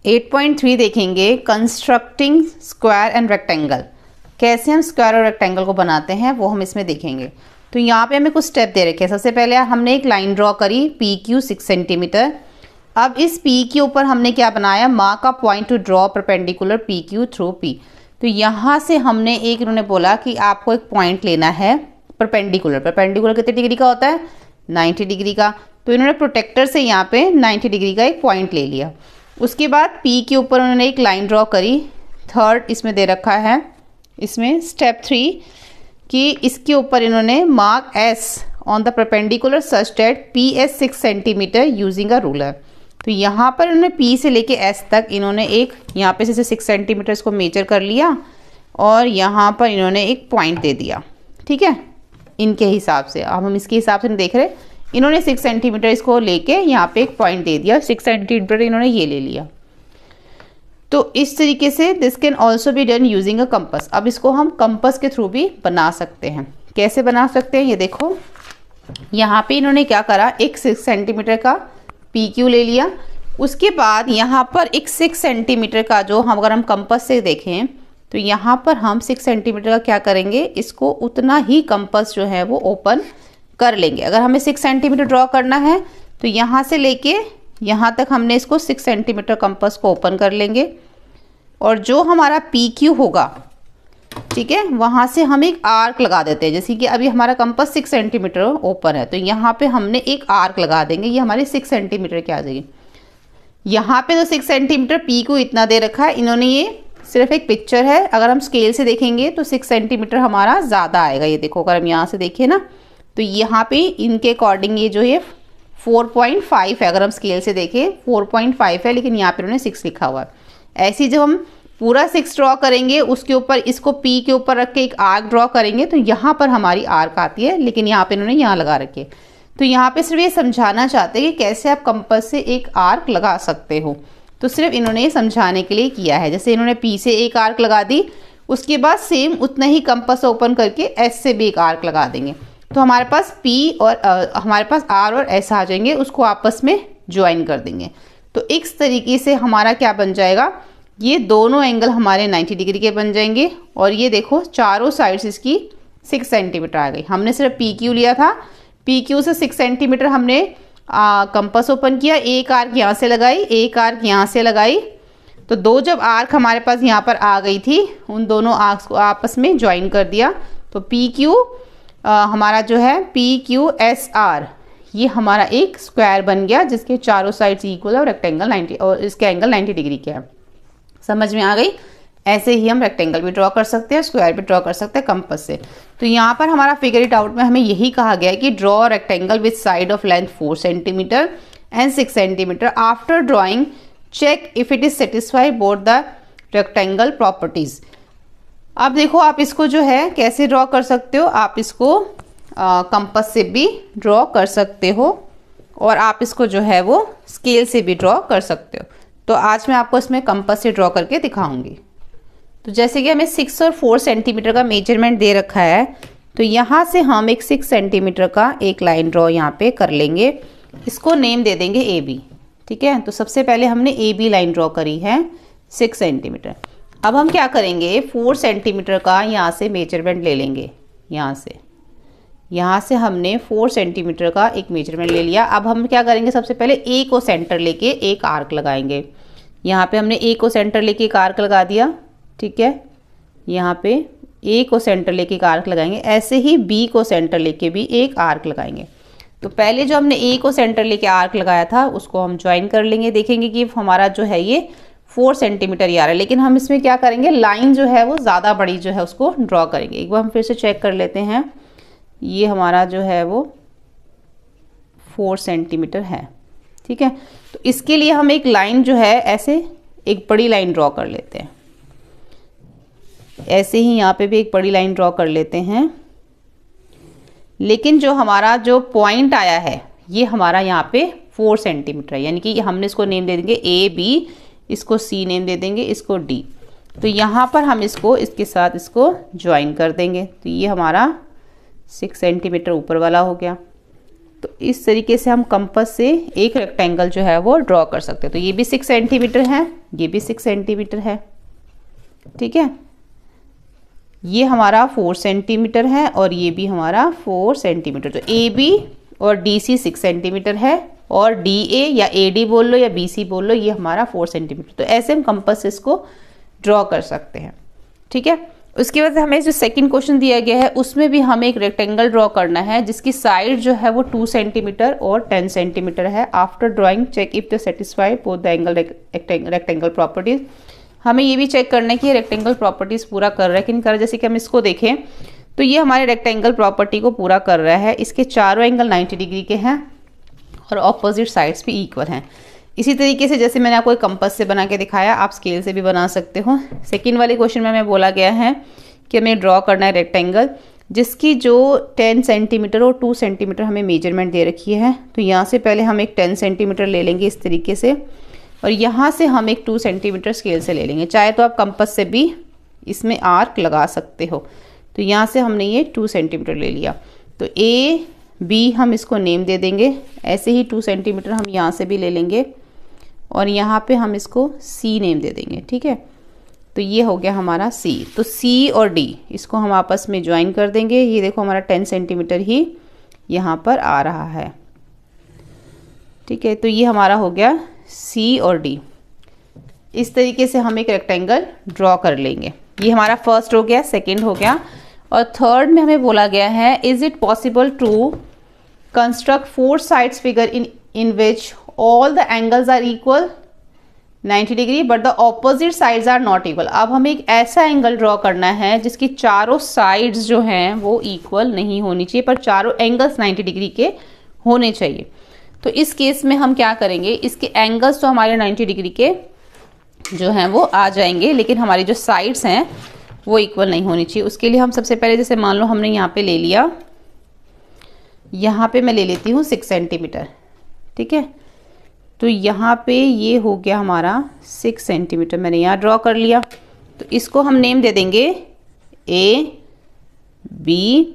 8.3 देखेंगे, constructing square and rectangle. कैसे हम स्क्वायर और रेक्टेंगल को बनाते हैं वो हम इसमें देखेंगे। तो यहाँ पे हमें कुछ स्टेप दे रखे हैं। सबसे पहले हमने एक लाइन ड्रॉ करी PQ 6 सेंटीमीटर। अब इस P के ऊपर हमने क्या बनाया, mark a point two draw perpendicular PQ through P। तो यहाँ से हमने एक, इन्होंने बोला कि आपको एक पॉइंट लेना है परपेंडिकुलर। परपेंडिकुलर कितने डिग्री का होता है, 90 डिग्री का। तो इन्होंने प्रोटेक्टर से यहाँ पे 90 डिग्री का एक पॉइंट ले लिया। उसके बाद P के ऊपर उन्होंने एक लाइन ड्रॉ करी। थर्ड इसमें दे रखा है, इसमें स्टेप 3 कि इसके ऊपर इन्होंने mark S on the perpendicular such that PS 6 centimetre using a ruler. तो यहाँ पर इन्होंने P से लेके S तक इन्होंने एक, यहाँ पे से 6 सेंटीमीटर इसको मेजर कर लिया और यहाँ पर इन्होंने एक पॉइंट दे दिया। ठीक है, इनके हिसाब से। अब हम इसके हिसाब से नहीं देख रहे, इन्होंने 6 सेंटीमीटर इसको लेके यहाँ पे एक पॉइंट दे दिया। 6 सेंटीमीटर इन्होंने ये ले लिया। तो इस तरीके से this can also be done using a compass. अब इसको हम कंपस के थ्रू भी बना सकते हैं। कैसे बना सकते हैं, ये देखो यहाँ पे इन्होंने क्या करा, एक 6 सेंटीमीटर का PQ ले लिया। उसके बाद यहाँ पर एक 6 सेंटीमीटर का जो हम, अगर हम कंपस से देखें तो यहाँ पर हम 6 सेंटीमीटर का क्या करेंगे, इसको उतना ही कंपस जो है वो ओपन कर लेंगे। अगर हमें 6 सेंटीमीटर ड्रॉ करना है तो यहाँ से लेके यहाँ तक हमने इसको 6 सेंटीमीटर कंपस को ओपन कर लेंगे। और जो हमारा PQ होगा, ठीक है, वहाँ से हम एक आर्क लगा देते हैं। जैसे कि अभी हमारा कंपस 6 सेंटीमीटर ओपन है तो यहाँ पे हमने एक आर्क लगा देंगे, ये हमारे 6 सेंटीमीटर की आ जाएगी। यहाँ पे तो 6 सेंटीमीटर PQ इतना दे रखा है इन्होंने, ये सिर्फ एक पिक्चर है। अगर हम स्केल से देखेंगे तो 6 सेंटीमीटर हमारा ज़्यादा आएगा। ये देखो, अगर हम यहाँ से देखें ना तो यहाँ पे इनके अकॉर्डिंग ये जो है 4.5 है। अगर हम स्केल से देखें 4.5 है, लेकिन यहाँ पे उन्होंने 6 लिखा हुआ है। ऐसे जब हम पूरा 6 ड्रॉ करेंगे, उसके ऊपर इसको P के ऊपर रख के एक आर्क ड्रॉ करेंगे तो यहाँ पर हमारी आर्क आती है, लेकिन यहाँ पे इन्होंने यहाँ लगा रखी है। तो यहाँ पे सिर्फ ये समझाना चाहते हैं कि कैसे आप कंपास से एक आर्क लगा सकते हो। तो सिर्फ इन्होंने ये समझाने के लिए किया है। जैसे इन्होंने P से एक आर्क लगा दी, उसके बाद सेम उतना ही कंपास ओपन करके S से भी एक आर्क लगा देंगे। तो हमारे पास P और हमारे पास R और S आ जाएंगे, उसको आपस में ज्वाइन कर देंगे। तो इस तरीके से हमारा क्या बन जाएगा, ये दोनों एंगल हमारे 90 डिग्री के बन जाएंगे। और ये देखो चारों साइड्स इसकी 6 सेंटीमीटर आ गई। हमने सिर्फ PQ लिया था, PQ से 6 सेंटीमीटर हमने कंपास ओपन किया, एक आर्क यहाँ से लगाई, एक आर्क यहाँ से लगाई। तो दो जब आर्क हमारे पास यहाँ पर आ गई थी, उन दोनों आर्क्स को आपस में ज्वाइन कर दिया। तो PQ हमारा जो है PQSR, ये हमारा एक स्क्वायर बन गया जिसके चारों साइड्स इक्वल और रेक्टेंगल 90 और इसके एंगल 90 डिग्री के है। समझ में आ गई। ऐसे ही हम रेक्टेंगल भी ड्रॉ कर सकते हैं, स्क्वायर भी ड्रॉ कर सकते हैं कंपास से। तो यहाँ पर हमारा फिगर इट आउट में हमें यही कहा गया है कि draw rectangle with side of length 4 centimetre and 6 centimetre. After drawing check if it is satisfy both the rectangle properties. अब देखो आप इसको जो है कैसे ड्रॉ कर सकते हो, आप इसको कंपास से भी ड्रॉ कर सकते हो और आप इसको जो है वो स्केल से भी ड्रॉ कर सकते हो। तो आज मैं आपको इसमें कंपास से ड्रॉ करके दिखाऊंगी। तो जैसे कि हमें 6 और 4 सेंटीमीटर का मेजरमेंट दे रखा है, तो यहाँ से हम एक 6 सेंटीमीटर का एक लाइन ड्रॉ यहाँ पे कर लेंगे। इसको नेम दे देंगे AB। ठीक है, तो सबसे पहले हमने AB लाइन ड्रॉ करी है 6 सेंटीमीटर। अब हम क्या करेंगे, 4 सेंटीमीटर का यहाँ से मेजरमेंट ले लेंगे। यहाँ से हमने 4 सेंटीमीटर का एक मेजरमेंट ले लिया। अब हम क्या करेंगे, सबसे पहले A को सेंटर लेके एक आर्क लगाएंगे। यहाँ पे हमने A को सेंटर लेके एक आर्क लगा दिया। ठीक है, यहाँ पे A को सेंटर लेके एक आर्क लगाएंगे। ऐसे ही B को सेंटर लेके भी एक आर्क लगाएंगे। तो पहले जो हमने A को सेंटर लेके आर्क लगाया था उसको हम ज्वाइन कर लेंगे। देखेंगे कि हमारा जो है ये 4 सेंटीमीटर ही आ रहा है, लेकिन हम इसमें क्या करेंगे, लाइन जो है वो ज़्यादा बड़ी जो है उसको ड्रॉ करेंगे। एक बार हम फिर से चेक कर लेते हैं। ये हमारा जो है वो 4 सेंटीमीटर है। ठीक है, तो इसके लिए हम एक लाइन जो है ऐसे एक बड़ी लाइन ड्रॉ कर लेते हैं। ऐसे ही यहाँ पे भी एक बड़ी लाइन ड्रॉ कर लेते हैं। लेकिन जो हमारा जो पॉइंट आया है ये हमारा यहाँ पे 4 सेंटीमीटर है, यानी कि हमने इसको नेम दे देंगे AB, इसको C नेम दे देंगे, इसको D। तो यहाँ पर हम इसको इसके साथ इसको ज्वाइन कर देंगे। तो ये हमारा 6 सेंटीमीटर ऊपर वाला हो गया। तो इस तरीके से हम कंपास से एक रेक्टेंगल जो है वो ड्रॉ कर सकते हैं। तो ये भी 6 सेंटीमीटर है, ये भी 6 सेंटीमीटर है, ठीक है। ये हमारा 4 सेंटीमीटर है और ये भी हमारा 4 सेंटीमीटर। तो ए बी और डी सी 6 सेंटीमीटर है और डी ए या ए डी बोल लो या बी सी बोल लो, ये हमारा 4 सेंटीमीटर। तो ऐसे हम कंपास से इसको ड्रॉ कर सकते हैं, ठीक है। उसके बाद हमें जो सेकंड क्वेश्चन दिया गया है उसमें भी हमें एक रेक्टेंगल ड्रॉ करना है जिसकी साइड जो है वो 2 सेंटीमीटर और 10 सेंटीमीटर है। After drawing check if the satisfy both the angle rectangle properties. हमें ये भी चेक करना है कि रेक्टेंगल प्रॉपर्टीज पूरा कर रहा है कि नहीं कर रहा है। जैसे कि हम इसको देखें तो ये हमारे रेक्टेंगल प्रॉपर्टी को पूरा कर रहा है। इसके चारों एंगल 90 डिग्री के हैं और ऑपोजिट साइड्स भी इक्वल हैं। इसी तरीके से जैसे मैंने आपको एक कंपास से बना के दिखाया, आप स्केल से भी बना सकते हो। सेकंड वाले क्वेश्चन में हमें बोला गया है कि हमें ड्रॉ करना है रेक्टेंगल जिसकी जो 10 सेंटीमीटर और 2 सेंटीमीटर हमें मेजरमेंट दे रखी है। तो यहाँ से पहले हम एक 10 सेंटीमीटर ले लेंगे इस तरीके से और यहाँ से हम एक 2 सेंटीमीटर स्केल से ले लेंगे। चाहे तो आप कंपास से भी इसमें आर्क लगा सकते हो। तो यहाँ से हमने ये 2 सेंटीमीटर ले लिया। तो ए बी हम इसको नेम दे देंगे। ऐसे ही 2 सेंटीमीटर हम यहाँ से भी ले लेंगे और यहाँ पे हम इसको सी नेम दे देंगे, ठीक है। तो ये हो गया हमारा सी। तो सी और डी इसको हम आपस में ज्वाइन कर देंगे। ये देखो हमारा 10 सेंटीमीटर ही यहाँ पर आ रहा है, ठीक है। तो ये हमारा हो गया सी और डी। इस तरीके से हम एक रेक्टेंगल ड्रॉ कर लेंगे। ये हमारा फर्स्ट हो गया, सेकंड हो गया। और थर्ड में हमें बोला गया है is it possible to construct 4 sides figure in which all the angles are equal 90 degree but the opposite sides are not equal. अब हमें एक ऐसा एंगल ड्रॉ करना है जिसकी चारों साइड्स जो हैं वो इक्वल नहीं होनी चाहिए पर चारों एंगल्स 90 डिग्री के होने चाहिए। तो इस केस में हम क्या करेंगे, इसके एंगल्स तो हमारे 90 डिग्री के जो हैं वो आ जाएंगे लेकिन हमारी जो साइड्स हैं वो इक्वल नहीं होनी चाहिए। उसके लिए हम सबसे पहले जैसे मान लो हमने यहाँ पे ले लिया, यहाँ पे मैं ले लेती हूँ 6 सेंटीमीटर, ठीक है। तो यहाँ पे ये हो गया हमारा 6 सेंटीमीटर, मैंने यहाँ ड्रॉ कर लिया। तो इसको हम नेम दे देंगे ए बी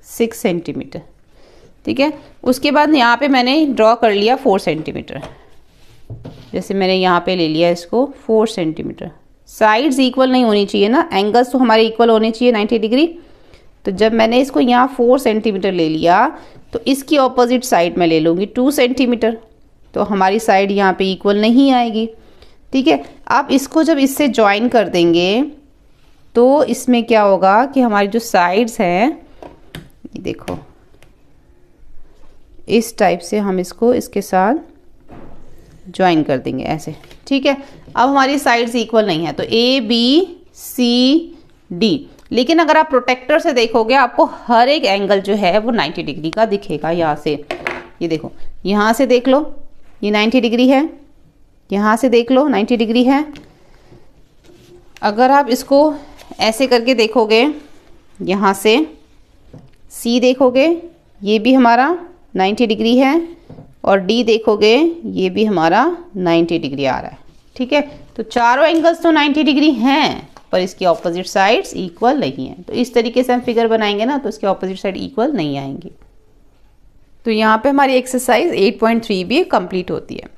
6 सेंटीमीटर, ठीक है। उसके बाद यहाँ पे मैंने ड्रॉ कर लिया 4 सेंटीमीटर। जैसे मैंने यहाँ पे ले लिया इसको 4 सेंटीमीटर। साइड्स इक्वल नहीं होनी चाहिए ना, एंगल्स तो हमारे इक्वल होने चाहिए 90 डिग्री। तो जब मैंने इसको यहाँ 4 सेंटीमीटर ले लिया तो इसकी ऑपोजिट साइड में ले लूँगी 2 सेंटीमीटर। तो हमारी साइड यहाँ पे इक्वल नहीं आएगी, ठीक है। अब इसको जब इससे ज्वाइन कर देंगे तो इसमें क्या होगा कि हमारी जो साइड्स हैं ये देखो इस टाइप से हम इसको इसके साथ ज्वाइन कर देंगे ऐसे, ठीक है। अब हमारी साइड्स इक्वल नहीं है तो ए बी सी डी। लेकिन अगर आप प्रोटेक्टर से देखोगे आपको हर एक एंगल जो है वो 90 डिग्री का दिखेगा। यहाँ से ये देखो, यहाँ से देख लो ये 90 डिग्री है, यहाँ से देख लो 90 डिग्री है। अगर आप इसको ऐसे करके देखोगे, यहाँ से सी देखोगे ये भी हमारा 90 डिग्री है और डी देखोगे ये भी हमारा 90 डिग्री आ रहा है, ठीक है। तो चारों एंगल्स तो 90 डिग्री हैं पर इसकी ऑपोजिट साइड्स इक्वल नहीं है। तो इस तरीके से हम फिगर बनाएंगे ना तो इसके ऑपोजिट साइड इक्वल नहीं आएंगी। तो यहाँ पे हमारी एक्सरसाइज 8.3 भी कंप्लीट होती है।